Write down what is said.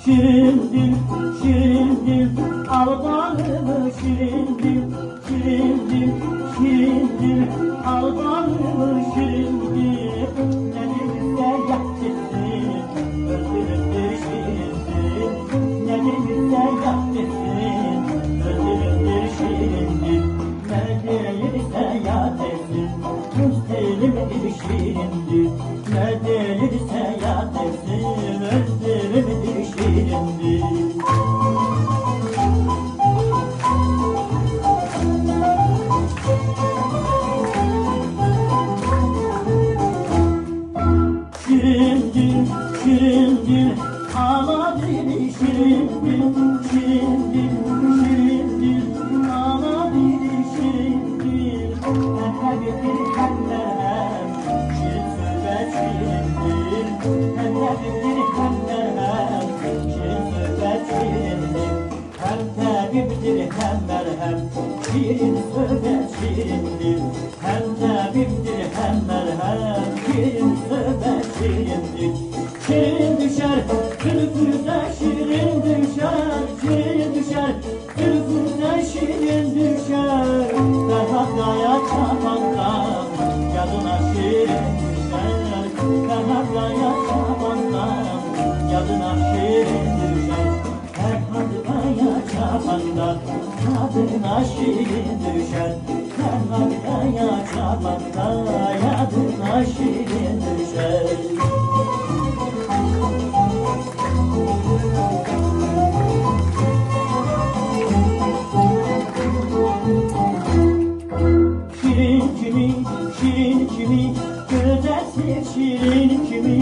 Şirin dil, şirin dil, al balımı şirin dil, şirin dil, şirin dil, al balımı şirin dil. Ne denirse yap desin, öldürüldür şirin dil. Ne denirse yap desin, öldürüldür şirin dil. Ne denirse yap desin, müstelimdir şirin dil. Ne denirse yap desin, öldürüldür şirin dil. Şirin dil, şirin dil, ama dili şirin dil, şirin dil, şirin dil, ama dili şirin dil. Hem bir hem merhem, şirin söz ve şirin dil. Hem bir hem merhem, şirin söz ve şirin dil. Hem tabiptir hem merhem, şirin söz ve şirin dil. Hem tabiptir hem merhem, şirin söz ve şirin dil. Şirin düşer, zülfüne şirin düşer, şirin düşer, zülfüne şirin düşer. Ferhat'laya çapandan, yadına şirin düşer. Ferhat'laya çapandan, yadına şirin düşer. Ferhat'laya çapandan, yadına şirin düşer. Ferhat'laya çapandan, yadına şirin düşer. Şirin kimi, şirin kimi, güzelsin şirin kimi,